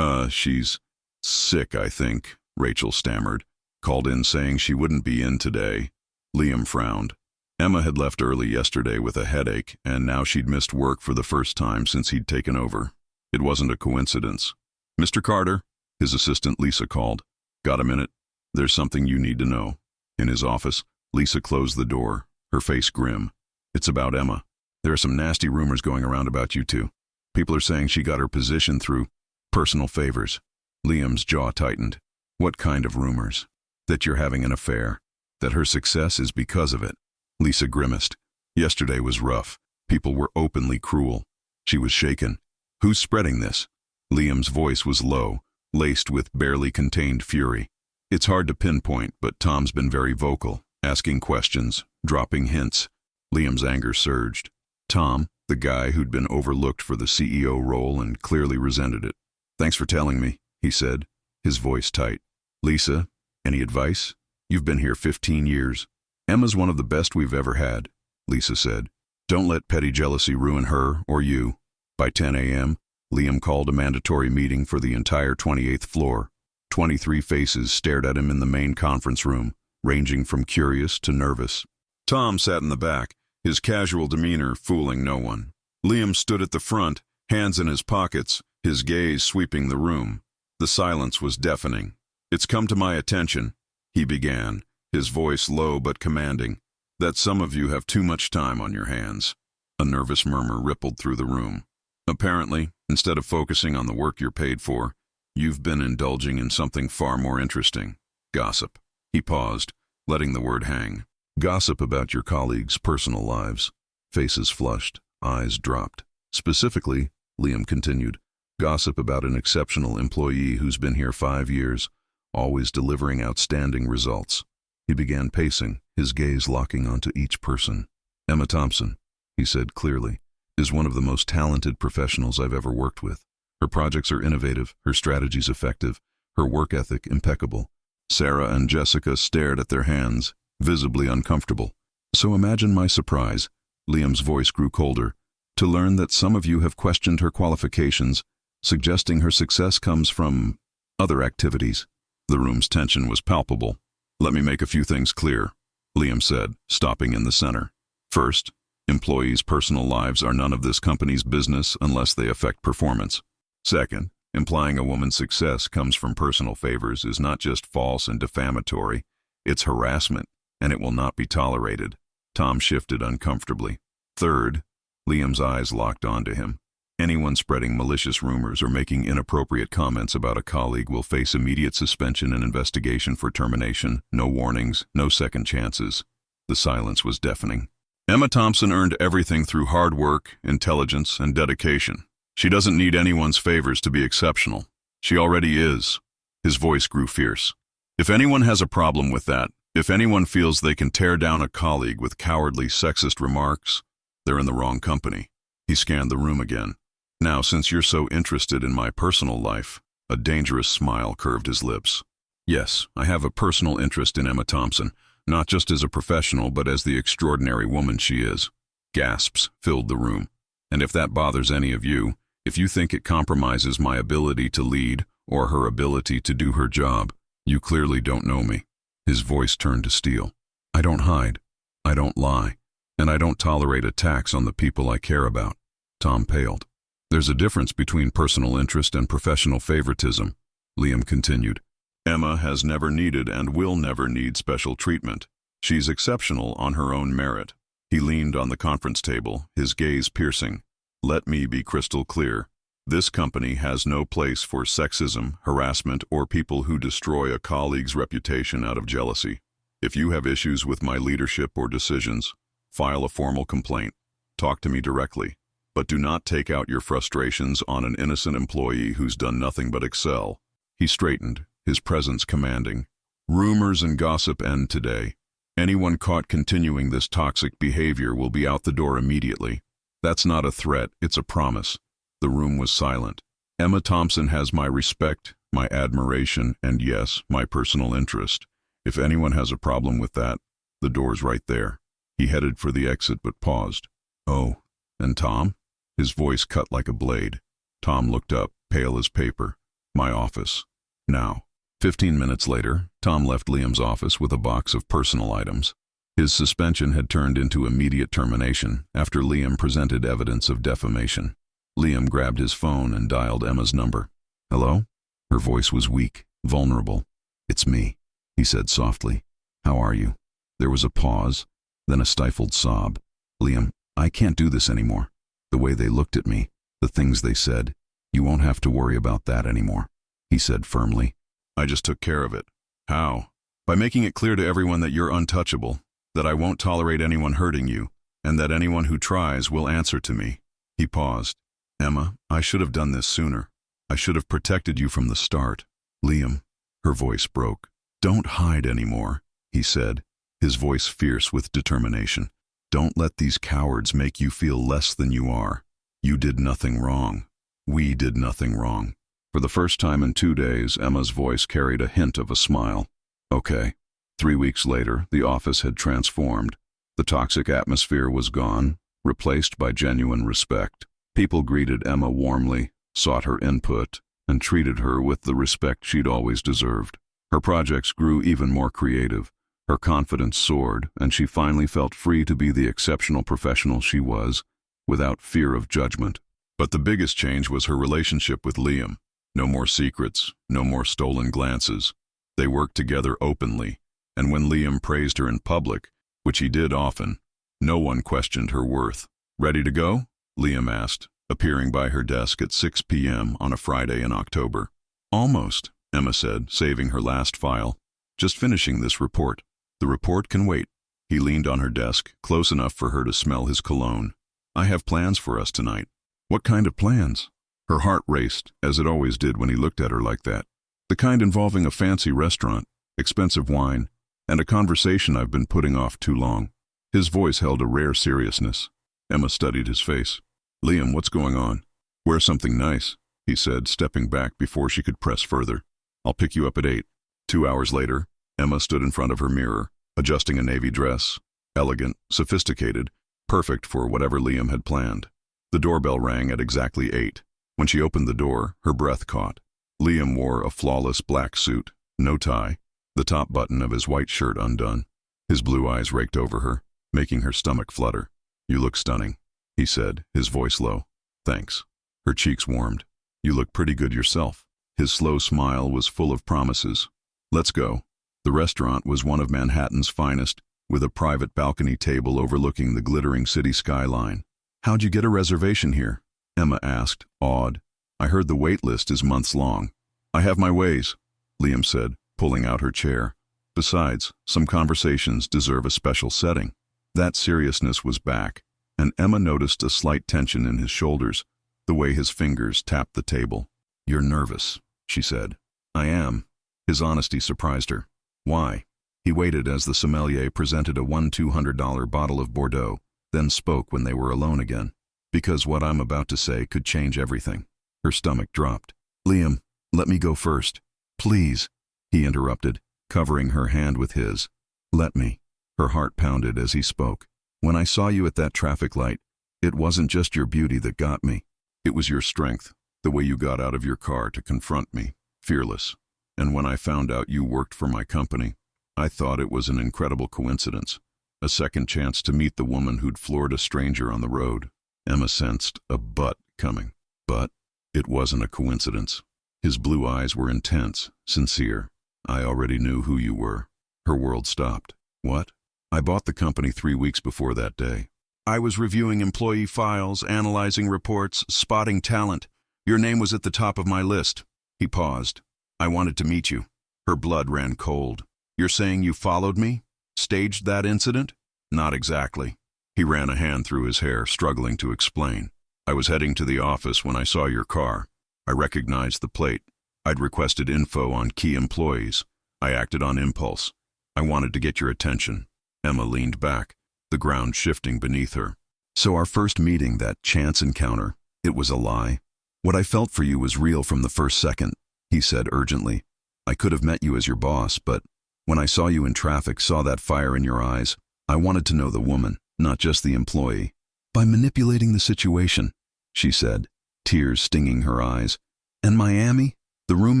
S1: She's sick, I think," Rachel stammered. "Called in saying she wouldn't be in today." Liam frowned. Emma had left early yesterday with a headache, and now she'd missed work for the first time since he'd taken over. It wasn't a coincidence. "Mr. Carter," his assistant Lisa called. "Got a minute? There's something you need to know." In his office, Lisa closed the door, her face grim. "It's about Emma. There are some nasty rumors going around about you two. People are saying she got her position through personal favors." Liam's jaw tightened. "What kind of rumors?" "That you're having an affair. That her success is because of it." Lisa grimaced. "Yesterday was rough. People were openly cruel." She was shaken. "Who's spreading this?" Liam's voice was low, laced with barely contained fury. "It's hard to pinpoint, but Tom's been very vocal, asking questions, dropping hints." Liam's anger surged. Tom, the guy who'd been overlooked for the CEO role and clearly resented it. "Thanks for telling me," he said, his voice tight. "Lisa, any advice? You've been here 15 years. Emma's one of the best we've ever had," Lisa said. "Don't let petty jealousy ruin her or you." By 10 a.m., Liam called a mandatory meeting for the entire 28th floor. 23 faces stared at him in the main conference room, ranging from curious to nervous. Tom sat in the back, his casual demeanor fooling no one. Liam stood at the front, hands in his pockets, his gaze sweeping the room. The silence was deafening. "It's come to my attention," he began, his voice low but commanding, "that some of you have too much time on your hands." A nervous murmur rippled through the room. "Apparently, instead of focusing on the work you're paid for, you've been indulging in something far more interesting. Gossip." He paused, letting the word hang. "Gossip about your colleagues' personal lives." Faces flushed, eyes dropped. "Specifically," Liam continued, "gossip about an exceptional employee who's been here 5 years, always delivering outstanding results." He began pacing, his gaze locking onto each person. "Emma Thompson," he said clearly, "is one of the most talented professionals I've ever worked with. Her projects are innovative, her strategies effective, her work ethic impeccable." Sarah and Jessica stared at their hands, visibly uncomfortable. "So imagine my surprise," Liam's voice grew colder, "to learn that some of you have questioned her qualifications, suggesting her success comes from other activities." The room's tension was palpable. "Let me make a few things clear," Liam said, stopping in the center. "First, Employees' personal lives are none of this company's business unless they affect performance. Second, implying a woman's success comes from personal favors is not just false and defamatory, it's harassment, and it will not be tolerated. Tom shifted uncomfortably. Third, Liam's eyes locked onto him. Anyone spreading malicious rumors or making inappropriate comments about a colleague will face immediate suspension and investigation for termination, no warnings, no second chances. The silence was deafening. Emma Thompson earned everything through hard work, intelligence, and dedication. She doesn't need anyone's favors to be exceptional. She already is. His voice grew fierce. If anyone has a problem with that, if anyone feels they can tear down a colleague with cowardly sexist remarks, they're in the wrong company. He scanned the room again. Now, since you're so interested in my personal life, a dangerous smile curved his lips. Yes, I have a personal interest in Emma Thompson, not just as a professional but as the extraordinary woman she is. Gasps filled the room. And if that bothers any of you, if you think it compromises my ability to lead or her ability to do her job, you clearly don't know me. His voice turned to steel. I don't hide, I don't lie, and I don't tolerate attacks on the people I care about. Tom paled. There's a difference between personal interest and professional favoritism, Liam continued. Emma has never needed and will never need special treatment. She's exceptional on her own merit. He leaned on the conference table, his gaze piercing. Let me be crystal clear. This company has no place for sexism, harassment, or people who destroy a colleague's reputation out of jealousy. If you have issues with my leadership or decisions, file a formal complaint. Talk to me directly. But do not take out your frustrations on an innocent employee who's done nothing but excel. He straightened, his presence commanding. Rumors and gossip end today. Anyone caught continuing this toxic behavior will be out the door immediately. That's not a threat, it's a promise. The room was silent. Emma Thompson has my respect, my admiration, and yes, my personal interest. If anyone has a problem with that, the door's right there. He headed for the exit but paused. Oh, and Tom? His voice cut like a blade. Tom looked up, pale as paper. My office. Now. 15 minutes later, Tom left Liam's office with a box of personal items. His suspension had turned into immediate termination after Liam presented evidence of defamation. Liam grabbed his phone and dialed Emma's number. Hello? Her voice was weak, vulnerable. It's me, he said softly. How are you? There was a pause, then a stifled sob. Liam, I can't do this anymore. The way they looked at me, the things they said, you won't have to worry about that anymore, he said firmly. I just took care of it. How? By making it clear to everyone that you're untouchable, that I won't tolerate anyone hurting you, and that anyone who tries will answer to me. He paused. Emma, I should have done this sooner. I should have protected you from the start. Liam, her voice broke. Don't hide anymore, he said, his voice fierce with determination. Don't let these cowards make you feel less than you are. You did nothing wrong. We did nothing wrong. For the first time in 2 days, Emma's voice carried a hint of a smile. Okay. 3 weeks later, the office had transformed. The toxic atmosphere was gone, replaced by genuine respect. People greeted Emma warmly, sought her input, and treated her with the respect she'd always deserved. Her projects grew even more creative. Her confidence soared, and she finally felt free to be the exceptional professional she was, without fear of judgment. But the biggest change was her relationship with Liam. No more secrets, no more stolen glances. They worked together openly, and when Liam praised her in public, which he did often, no one questioned her worth. Ready to go? Liam asked, appearing by her desk at 6 p.m. on a Friday in October. Almost, Emma said, saving her last file. Just finishing this report. The report can wait. He leaned on her desk, close enough for her to smell his cologne. I have plans for us tonight. What kind of plans? Her heart raced, as it always did when he looked at her like that. The kind involving a fancy restaurant, expensive wine, and a conversation I've been putting off too long. His voice held a rare seriousness. Emma studied his face. Liam, what's going on? Wear something nice, he said, stepping back before she could press further. I'll pick you up at 8. 2 hours later, Emma stood in front of her mirror, adjusting a navy dress. Elegant, sophisticated, perfect for whatever Liam had planned. The doorbell rang at exactly 8. When she opened the door, her breath caught. Liam wore a flawless black suit, no tie, the top button of his white shirt undone. His blue eyes raked over her, making her stomach flutter. You look stunning, he said, his voice low. Thanks. Her cheeks warmed. You look pretty good yourself. His slow smile was full of promises. Let's go. The restaurant was one of Manhattan's finest, with a private balcony table overlooking the glittering city skyline. How'd you get a reservation here? Emma asked, awed. I heard the wait list is months long. I have my ways, Liam said, pulling out her chair. Besides, some conversations deserve a special setting. That seriousness was back, and Emma noticed a slight tension in his shoulders, the way his fingers tapped the table. You're nervous, she said. I am. His honesty surprised her. Why? He waited as the sommelier presented a $200 bottle of Bordeaux, then spoke when they were alone again. Because what I'm about to say could change everything. Her stomach dropped. Liam, let me go first. Please, he interrupted, covering her hand with his. Let me. Her heart pounded as he spoke. When I saw you at that traffic light, it wasn't just your beauty that got me. It was your strength, the way you got out of your car to confront me, fearless. And when I found out you worked for my company, I thought it was an incredible coincidence. A second chance to meet the woman who'd floored a stranger on the road. Emma sensed a but coming. But it wasn't a coincidence. His blue eyes were intense, sincere. I already knew who you were. Her world stopped. What? I bought the company 3 weeks before that day. I was reviewing employee files, analyzing reports, spotting talent. Your name was at the top of my list. He paused. I wanted to meet you. Her blood ran cold. You're saying you followed me? Staged that incident? Not exactly. He ran a hand through his hair, struggling to explain. I was heading to the office when I saw your car. I recognized the plate. I'd requested info on key employees. I acted on impulse. I wanted to get your attention. Emma leaned back, the ground shifting beneath her. So our first meeting, that chance encounter, it was a lie. What I felt for you was real from the first second, he said urgently. I could have met you as your boss, but when I saw you in traffic, saw that fire in your eyes, I wanted to know the woman, not just the employee. By manipulating the situation, she said, tears stinging her eyes. And Miami? The room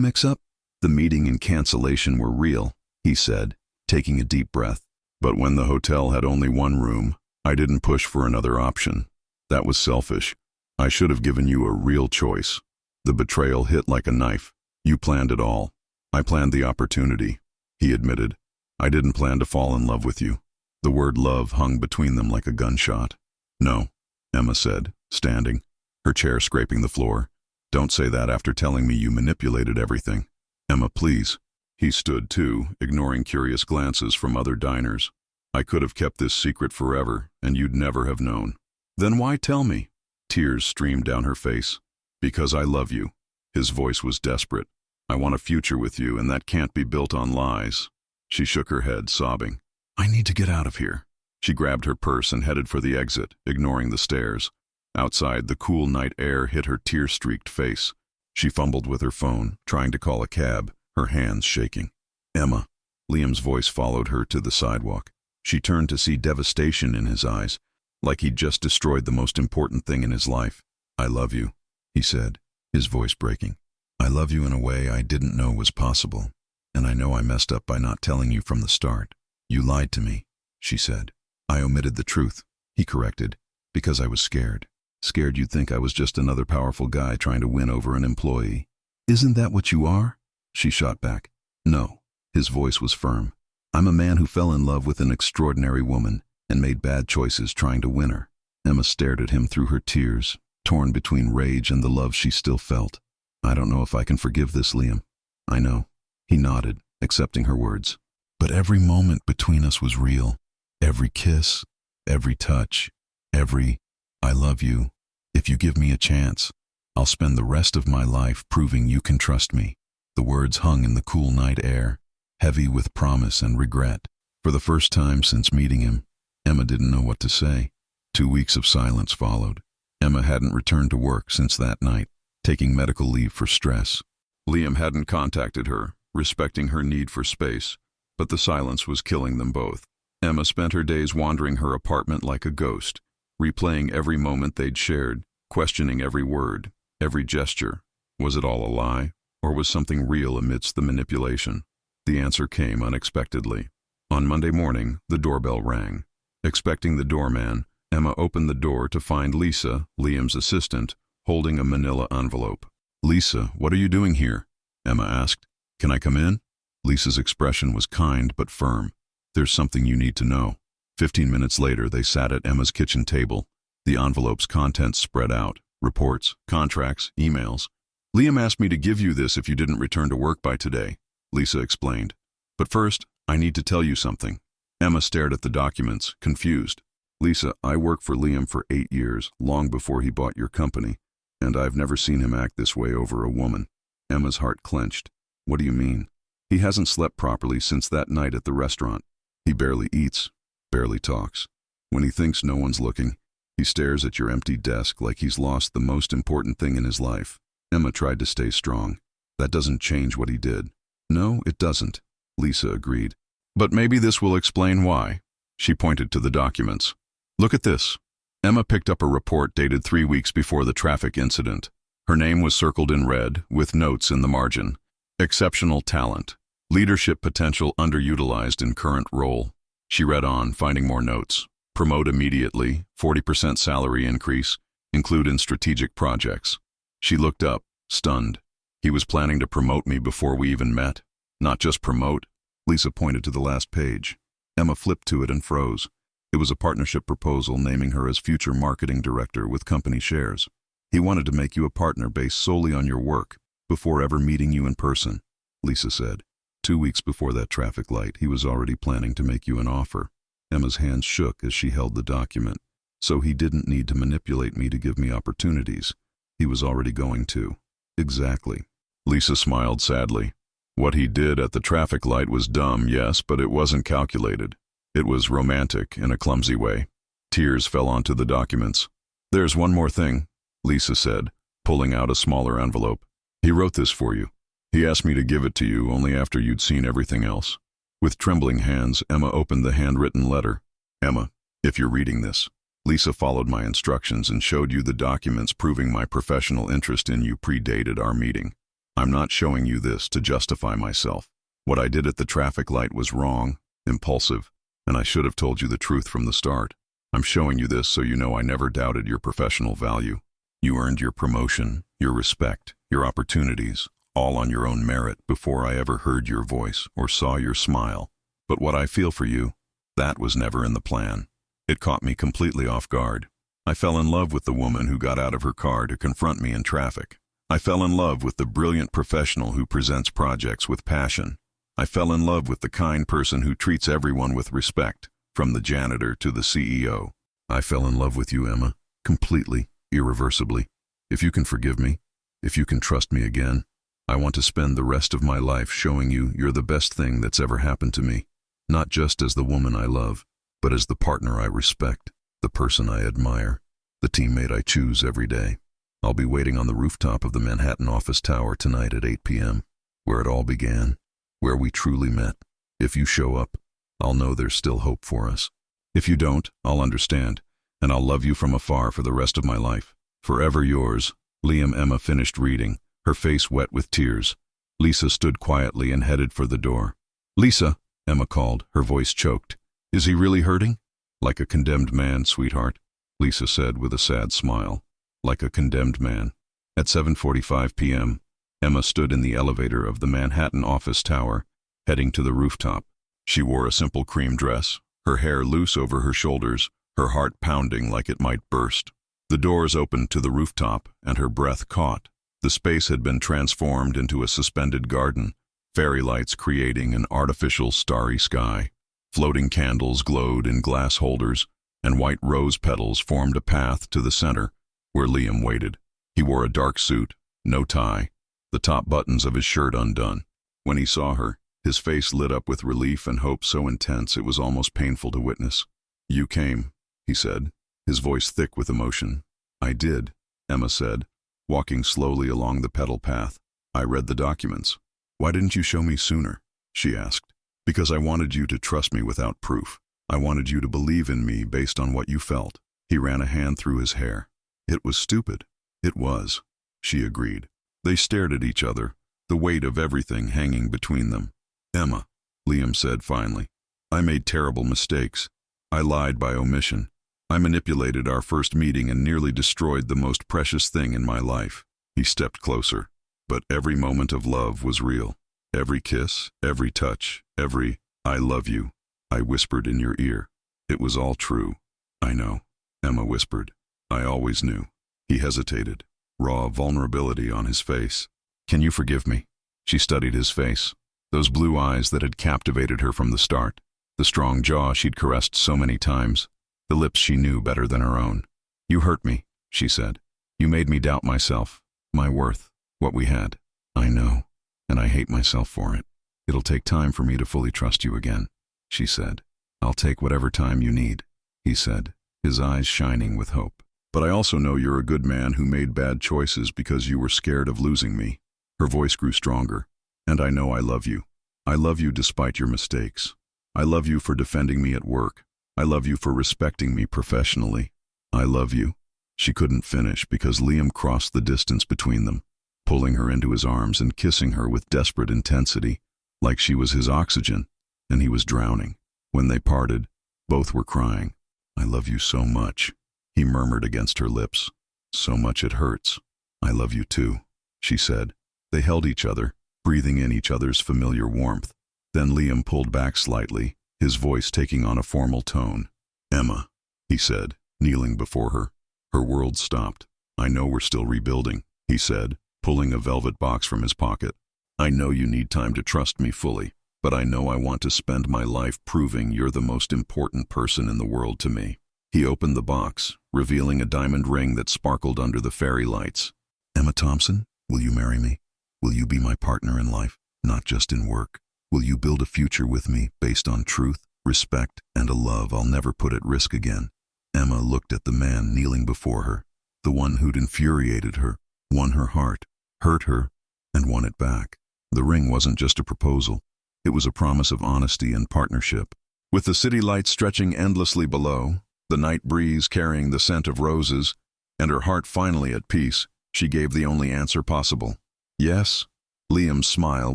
S1: mix-up? The meeting and cancellation were real, he said, taking a deep breath. But when the hotel had only one room, I didn't push for another option. That was selfish. I should have given you a real choice. The betrayal hit like a knife. You planned it all. I planned the opportunity, he admitted. I didn't plan to fall in love with you. The word love hung between them like a gunshot. No, Emma said, standing, her chair scraping the floor. Don't say that after telling me you manipulated everything. Emma, please. He stood too, ignoring curious glances from other diners. I could have kept this secret forever, and you'd never have known. Then why tell me? Tears streamed down her face. Because I love you. His voice was desperate. I want a future with you, and that can't be built on lies. She shook her head, sobbing. I need to get out of here. She grabbed her purse and headed for the exit, ignoring the stairs. Outside, the cool night air hit her tear-streaked face. She fumbled with her phone, trying to call a cab, her hands shaking. Emma. Liam's voice followed her to the sidewalk. She turned to see devastation in his eyes, like he'd just destroyed the most important thing in his life. I love you, he said, his voice breaking. I love you in a way I didn't know was possible, and I know I messed up by not telling you from the start. You lied to me, she said. I omitted the truth, he corrected, because I was scared. Scared you'd think I was just another powerful guy trying to win over an employee. Isn't that what you are? She shot back. No. His voice was firm. I'm a man who fell in love with an extraordinary woman and made bad choices trying to win her. Emma stared at him through her tears, torn between rage and the love she still felt. I don't know if I can forgive this, Liam. I know. He nodded, accepting her words. But every moment between us was real. Every kiss, every touch, every I love you. If you give me a chance, I'll spend the rest of my life proving you can trust me. The words hung in the cool night air, heavy with promise and regret. For the first time since meeting him, Emma didn't know what to say. 2 weeks of silence followed. Emma hadn't returned to work since that night, taking medical leave for stress. Liam hadn't contacted her, respecting her need for space, but the silence was killing them both. Emma spent her days wandering her apartment like a ghost, replaying every moment they'd shared, questioning every word, every gesture. Was it all a lie, or was something real amidst the manipulation? The answer came unexpectedly. On Monday morning, the doorbell rang. Expecting the doorman, Emma opened the door to find Lisa, Liam's assistant, holding a manila envelope. "Lisa, what are you doing here?" Emma asked. "Can I come in?" Lisa's expression was kind but firm. "There's something you need to know." 15 minutes later, they sat at Emma's kitchen table. The envelope's contents spread out: reports, contracts, emails. "Liam asked me to give you this if you didn't return to work by today," Lisa explained. "But first, I need to tell you something." Emma stared at the documents, confused. "Lisa, I worked for Liam for 8 years, long before he bought your company, and I've never seen him act this way over a woman." Emma's heart clenched. "What do you mean?" "He hasn't slept properly since that night at the restaurant. He barely eats, barely talks. When he thinks no one's looking, he stares at your empty desk like he's lost the most important thing in his life." Emma tried to stay strong. "That doesn't change what he did." "No, it doesn't," Lisa agreed. "But maybe this will explain why." She pointed to the documents. "Look at this." Emma picked up a report dated 3 weeks before the traffic incident. Her name was circled in red, with notes in the margin. "Exceptional talent. Leadership potential underutilized in current role." She read on, finding more notes. "Promote immediately, 40% salary increase, include in strategic projects." She looked up, stunned. He was planning to promote me before we even met. Not just promote. Lisa pointed to the last page. Emma flipped to it and froze. It was a partnership proposal naming her as future marketing director with company shares. "He wanted to make you a partner based solely on your work, before ever meeting you in person," Lisa said. 2 weeks before that traffic light, he was already planning to make you an offer. Emma's hands shook as she held the document. "So he didn't need to manipulate me to give me opportunities. He was already going to." "Exactly." Lisa smiled sadly. "What he did at the traffic light was dumb, yes, but it wasn't calculated. It was romantic in a clumsy way." Tears fell onto the documents. "There's one more thing," Lisa said, pulling out a smaller envelope. "He wrote this for you. He asked me to give it to you only after you'd seen everything else." With trembling hands, Emma opened the handwritten letter. "Emma, if you're reading this, Lisa followed my instructions and showed you the documents proving my professional interest in you predated our meeting. I'm not showing you this to justify myself. What I did at the traffic light was wrong, impulsive, and I should have told you the truth from the start. I'm showing you this so you know I never doubted your professional value. You earned your promotion, your respect, your opportunities, all on your own merit before I ever heard your voice or saw your smile. But what I feel for you, that was never in the plan. It caught me completely off guard. I fell in love with the woman who got out of her car to confront me in traffic. I fell in love with the brilliant professional who presents projects with passion. I fell in love with the kind person who treats everyone with respect, from the janitor to the CEO. I fell in love with you, Emma, completely, irreversibly. If you can forgive me, if you can trust me again, I want to spend the rest of my life showing you you're the best thing that's ever happened to me, not just as the woman I love, but as the partner I respect, the person I admire, the teammate I choose every day. I'll be waiting on the rooftop of the Manhattan office tower tonight at 8 p.m., where it all began, where we truly met. If you show up, I'll know there's still hope for us. If you don't, I'll understand, and I'll love you from afar for the rest of my life. Forever yours, Liam. Emma finished reading, her face wet with tears. Lisa stood quietly and headed for the door. "Lisa," Emma called, her voice choked. "Is he really hurting?" "Like a condemned man, sweetheart," Lisa said with a sad smile. "Like a condemned man." At 7:45 p.m., Emma stood in the elevator of the Manhattan office tower, heading to the rooftop. She wore a simple cream dress, her hair loose over her shoulders, her heart pounding like it might burst. The doors opened to the rooftop, and her breath caught. The space had been transformed into a suspended garden, fairy lights creating an artificial starry sky. Floating candles glowed in glass holders, and white rose petals formed a path to the center, where Liam waited. He wore a dark suit, no tie, the top buttons of his shirt undone. When he saw her, his face lit up with relief and hope so intense it was almost painful to witness. "You came," he said, his voice thick with emotion. "I did," Emma said, walking slowly along the petal path. "I read the documents." "Why didn't you show me sooner?" she asked. "Because I wanted you to trust me without proof. I wanted you to believe in me based on what you felt." He ran a hand through his hair. "It was stupid." "It was," she agreed. They stared at each other, the weight of everything hanging between them. "Emma," Liam said finally, "I made terrible mistakes. I lied by omission. I manipulated our first meeting and nearly destroyed the most precious thing in my life. He stepped closer, but every moment of love was real. Every kiss, every touch, every "I love you," I whispered in your ear. It was all true. I know, Emma whispered. I always knew. He hesitated, raw vulnerability on his face. Can you forgive me? She studied his face. Those blue eyes that had captivated her from the start. The strong jaw she'd caressed so many times. The lips she knew better than her own. You hurt me, she said. You made me doubt myself, my worth, what we had. I know, and I hate myself for it. It'll take time for me to fully trust you again, she said. I'll take whatever time you need, he said, his eyes shining with hope. But I also know you're a good man who made bad choices because you were scared of losing me. Her voice grew stronger. And I know I love you. I love you despite your mistakes. I love you for defending me at work. I love you for respecting me professionally. I love you. She couldn't finish because Liam crossed the distance between them, pulling her into his arms and kissing her with desperate intensity, like she was his oxygen, and he was drowning. When they parted, both were crying. I love you so much, he murmured against her lips. So much it hurts. I love you too, she said. They held each other, breathing in each other's familiar warmth. Then Liam pulled back slightly, his voice taking on a formal tone. Emma, he said, kneeling before her. Her world stopped. I know we're still rebuilding, he said, pulling a velvet box from his pocket. I know you need time to trust me fully, but I know I want to spend my life proving you're the most important person in the world to me. He opened the box, revealing a diamond ring that sparkled under the fairy lights. Emma Thompson, will you marry me? Will you be my partner in life, not just in work? Will you build a future with me based on truth, respect, and a love I'll never put at risk again? Emma looked at the man kneeling before her, the one who'd infuriated her, won her heart, hurt her, and won it back. The ring wasn't just a proposal. It was a promise of honesty and partnership. With the city lights stretching endlessly below, the night breeze carrying the scent of roses, and her heart finally at peace, she gave the only answer possible. Yes? Liam's smile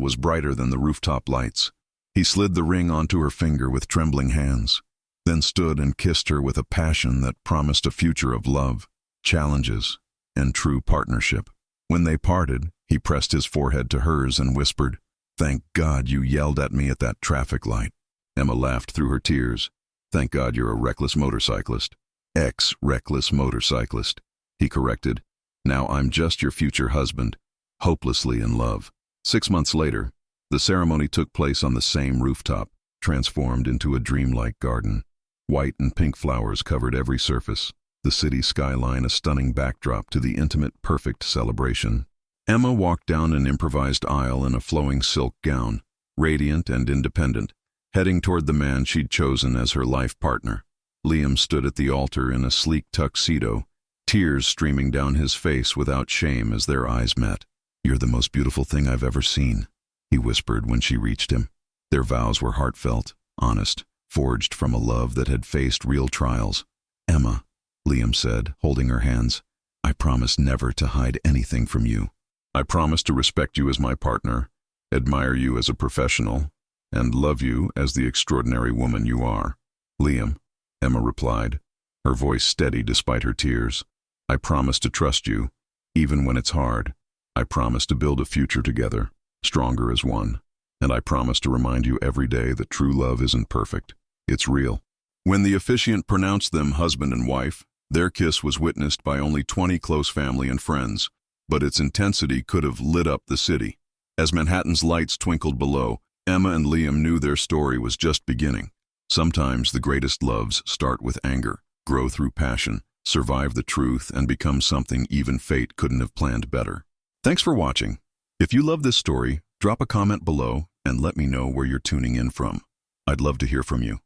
S1: was brighter than the rooftop lights. He slid the ring onto her finger with trembling hands, then stood and kissed her with a passion that promised a future of love, challenges, and true partnership. When they parted, he pressed his forehead to hers and whispered, "Thank God you yelled at me at that traffic light." Emma laughed through her tears. "Thank God you're a reckless motorcyclist." Ex-reckless motorcyclist, he corrected. "Now I'm just your future husband, hopelessly in love." 6 months later, the ceremony took place on the same rooftop, transformed into a dreamlike garden. White and pink flowers covered every surface, the city skyline a stunning backdrop to the intimate, perfect celebration. Emma walked down an improvised aisle in a flowing silk gown, radiant and independent, heading toward the man she'd chosen as her life partner. Liam stood at the altar in a sleek tuxedo, tears streaming down his face without shame as their eyes met. "You're the most beautiful thing I've ever seen," he whispered when she reached him. Their vows were heartfelt, honest, forged from a love that had faced real trials. "Emma," Liam said, holding her hands, "I promise never to hide anything from you. I promise to respect you as my partner, admire you as a professional, and love you as the extraordinary woman you are." "Liam," Emma replied, her voice steady despite her tears, "I promise to trust you, even when it's hard. I promise to build a future together, stronger as one. And I promise to remind you every day that true love isn't perfect. It's real." When the officiant pronounced them husband and wife, their kiss was witnessed by only 20 close family and friends, but its intensity could have lit up the city. As Manhattan's lights twinkled below, Emma and Liam knew their story was just beginning. Sometimes the greatest loves start with anger, grow through passion, survive the truth, and become something even fate couldn't have planned better. Thanks for watching. If you love this story, drop a comment below and let me know where you're tuning in from. I'd love to hear from you.